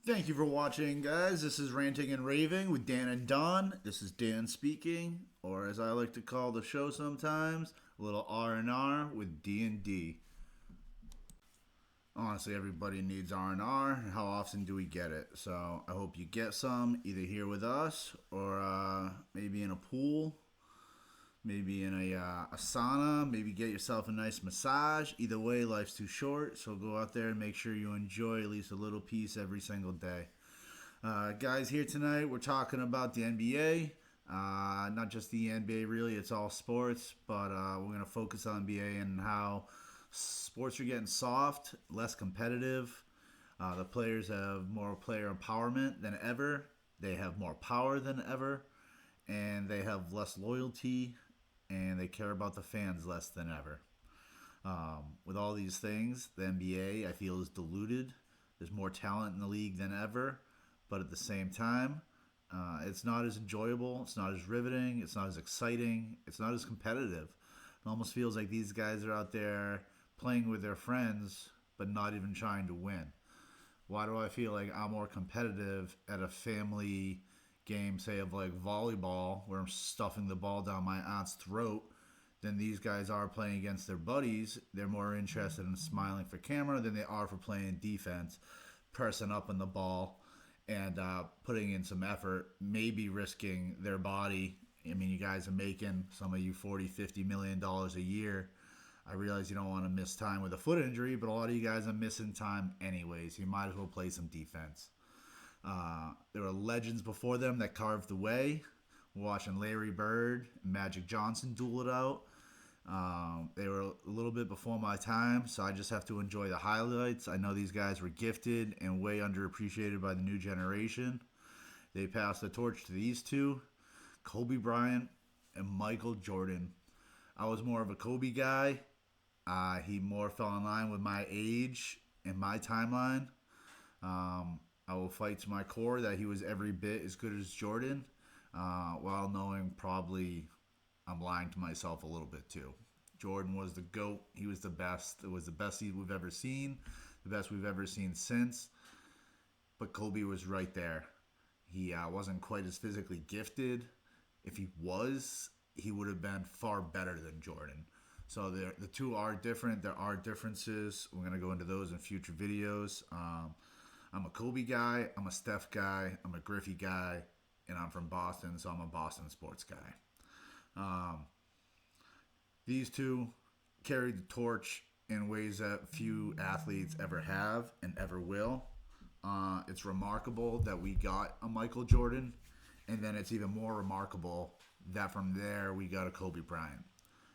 Thank you for watching, guys. This is Ranting and Raving with Dan and Don. This is Dan speaking, or as I like to call the show sometimes, a little R&R with D&D. Honestly, everybody needs R&R. How often do we get it? So I hope you get some, either here with us or maybe in a pool, maybe in a sauna, maybe get yourself a nice massage. Either way, life's too short, so go out there and make sure you enjoy at least a little piece every single day. Guys, here tonight we're talking about the NBA. Not just the NBA, really, it's all sports, but we're going to focus on NBA and how sports are getting soft, less competitive. The players have more player empowerment than ever. They have more power than ever, and they have less loyalty, and they care about the fans less than ever. With all these things, the NBA, I feel, is diluted. There's more talent in the league than ever, but at the same time, it's not as enjoyable, it's not as riveting, it's not as exciting, it's not as competitive. It almost feels like these guys are out there playing with their friends, but not even trying to win. Why do I feel like I'm more competitive at a family game, say, of like volleyball, where I'm stuffing the ball down my aunt's throat, than these guys are playing against their buddies? They're more interested in smiling for camera than they are for playing defense, pressing up on the ball, and putting in some effort, maybe risking their body. I mean, you guys are making, some of you, $40-50 million a year. I realize you don't want to miss time with a foot injury, but a lot of you guys are missing time anyways. You might as well play some defense. There were legends before them that carved the way. We're watching Larry Bird and Magic Johnson duel it out. They were a little bit before my time, so I just have to enjoy the highlights. I know these guys were gifted and way underappreciated by the new generation. They passed the torch to these two, Kobe Bryant and Michael Jordan. I was more of a Kobe guy. He more fell in line with my age and my timeline. I will fight to my core that he was every bit as good as Jordan, while knowing probably I'm lying to myself a little bit too. Jordan was the GOAT. He was the best. It was the best we've ever seen, the best we've ever seen since. But Kobe was right there. He wasn't quite as physically gifted. If he was, he would have been far better than Jordan. So the two are different. There are differences. We're going to go into those in future videos. I'm a Kobe guy, I'm a Steph guy, I'm a Griffey guy, and I'm from Boston, so I'm a Boston sports guy. These two carried the torch in ways that few athletes ever have and ever will. It's remarkable that we got a Michael Jordan, and then it's even more remarkable that from there we got a Kobe Bryant.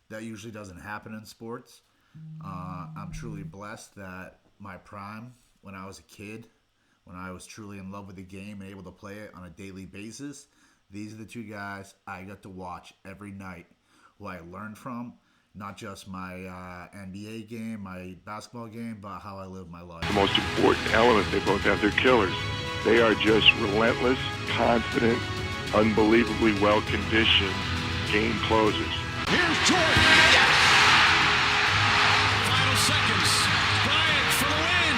That usually doesn't happen in sports. I'm truly blessed that my prime, when I was a kid, when I was truly in love with the game and able to play it on a daily basis, these are the two guys I got to watch every night, who I learned from, not just my NBA game, my basketball game, but how I live my life. The most important element, they both have their killers. They are just relentless, confident, unbelievably well-conditioned game closers. Here's Jordan. Yes! Final seconds. Bryant for the win.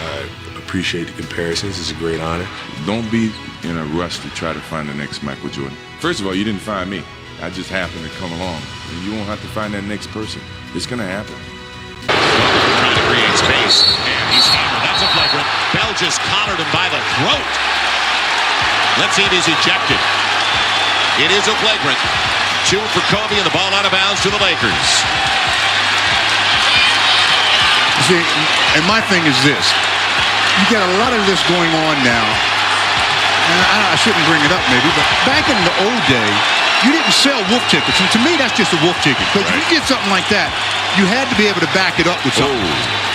I appreciate the comparisons. It's a great honor. Don't be in a rush to try to find the next Michael Jordan. First of all, you didn't find me. I just happened to come along. And you won't have to find that next person. It's going to happen. Trying to create space. And he's hammered. That's a flagrant. Bell just collared him by the throat. Let's see if he's ejected. It is a flagrant. 2 for Kobe and the ball out of bounds to the Lakers. See, and my thing is this. You got a lot of this going on now. And I shouldn't bring it up maybe, but back in the old day, you didn't sell wolf tickets. And to me, that's just a wolf ticket. Because if you did something like that, you had to be able to back it up with something.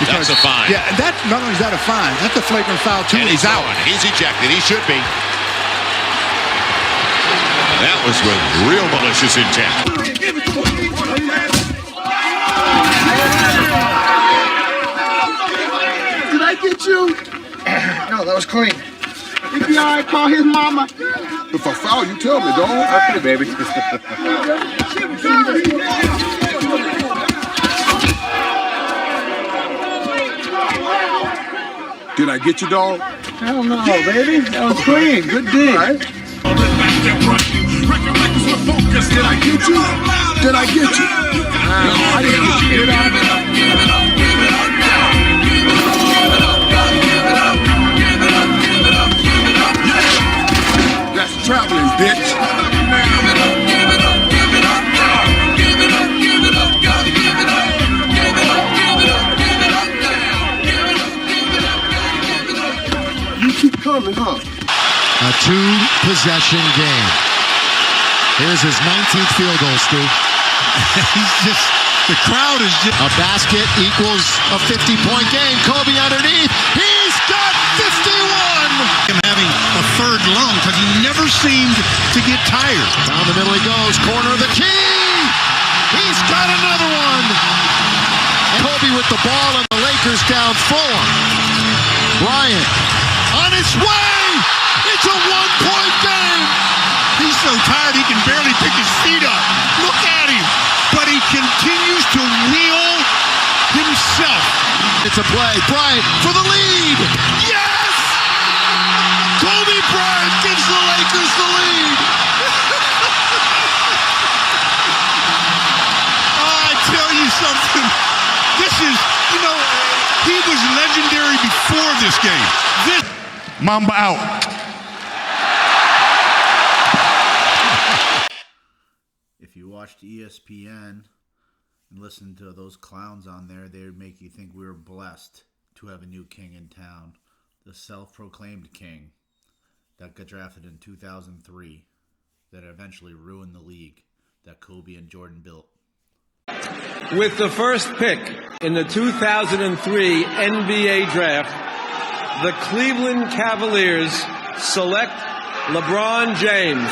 Because, that's a fine. Yeah, and that, not only is that a fine, that's a flagrant foul too. And he's out. He's ejected. He should be. That was with real malicious intent. Did I get you? No, that was clean. If you alright, call his mama. If I foul, you tell me, dog. Okay, baby. Did I get you, dog? Hell no, baby. That was clean. Good dig. All right. Did I get you? Did I get you? No, I didn't get you. Did I? That's traveling, bitch. You keep coming, huh? A two-possession game. Here's his 19th field goal, Stu. He's just, the crowd is just. A basket equals a 50-point game. Kobe underneath. He's got 51. Him having a third lung because he never seemed to get tired. Down the middle he goes. Corner of the key. He's got another one. And Kobe with the ball and the Lakers down 4. Bryant on his way. It's a one-point game. He's so tired he can barely pick his feet up. Look at him. But he continues to wheel himself. It's a play. Bryant for the lead. Yes! Kobe Bryant gives the Lakers the lead. Oh, I tell you something. This is, he was legendary before this game. Mamba out. If you watched ESPN and listened to those clowns on there, they would make you think we were blessed to have a new king in town. The self-proclaimed king that got drafted in 2003 that eventually ruined the league that Kobe and Jordan built. With the first pick in the 2003 NBA draft, the Cleveland Cavaliers select LeBron James.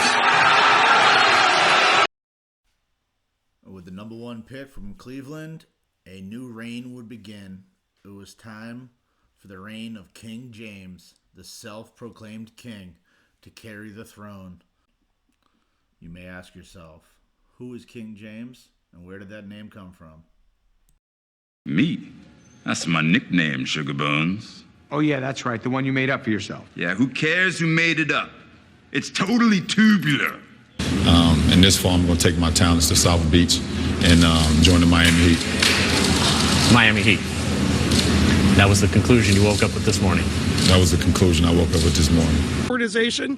With the number 1 pick from Cleveland, a new reign would begin. It was time for the reign of King James, the self-proclaimed king, to carry the throne. You may ask yourself, who is King James and where did that name come from? Me? That's my nickname, Sugar Bones. Oh, yeah, that's right. The one you made up for yourself. Yeah, who cares who made it up? It's totally tubular. In this fall, I'm going to take my talents to South Beach and join the Miami Heat. Miami Heat. That was the conclusion you woke up with this morning. That was the conclusion I woke up with this morning. Organization,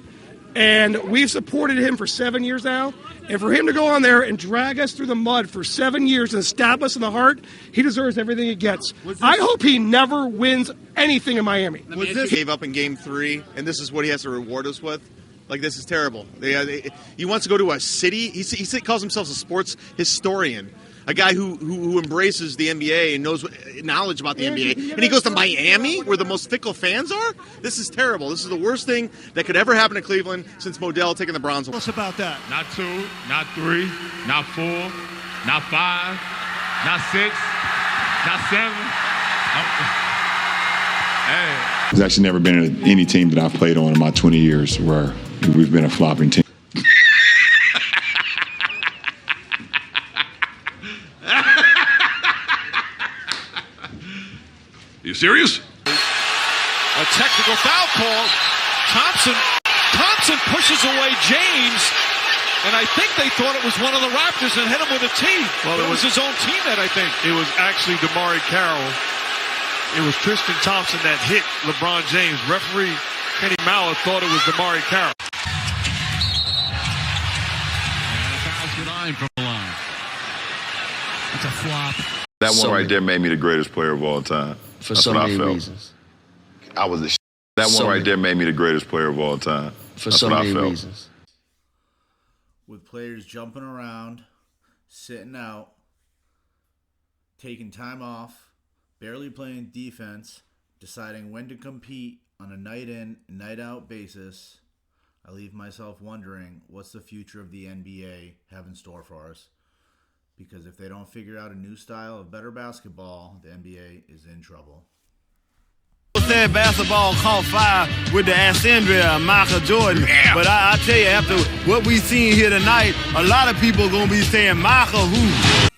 and we've supported him for 7 years now. And for him to go on there and drag us through the mud for 7 years and stab us in the heart, he deserves everything he gets. I hope he never wins anything in Miami. He gave up in Game 3, and this is what he has to reward us with. Like, this is terrible. He wants to go to a city. He calls himself a sports historian, a guy who embraces the NBA and knows knowledge about the NBA. And he goes to Miami, where the most fickle fans are? This is terrible. This is the worst thing that could ever happen to Cleveland since Modell taking the Browns. What's about that? Not 2, not 3, not 4, not 5, not 6, not 7. Hey. There's actually never been any team that I've played on in my 20 years where we've been a flopping team. You serious? A technical foul call. Thompson pushes away James, and I think they thought it was one of the Raptors and hit him with a tee. Well, it was his own teammate, I think. It was actually Damari Carroll. It was Tristan Thompson that hit LeBron James. Referee Kenny Mallett thought it was Damari Carroll. And a foul's good from the line. That's a flop. That one right there made me the greatest player of all time. For That's so what many I felt. reasons. I was the That one right there made me the greatest player of all time. For That's so what many I felt. reasons. With players jumping around, sitting out, taking time off, barely playing defense, deciding when to compete on a night in, night out basis, I leave myself wondering what's the future of the NBA have in store for us. Because if they don't figure out a new style of better basketball, the NBA is in trouble. Said basketball caught fire with the Alexandria Michael Jordan. Yeah. But I tell you, after what we seen here tonight, a lot of people are going to be saying, Michael who?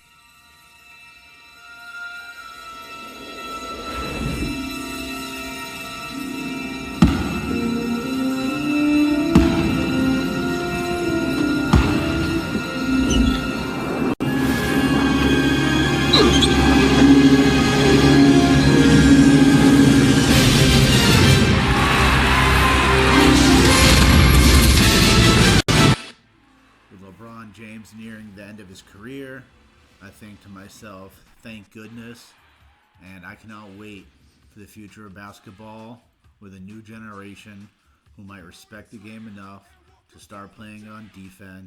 nearing the end of his career, I think to myself, thank goodness. And I cannot wait for the future of basketball with a new generation who might respect the game enough to start playing on defense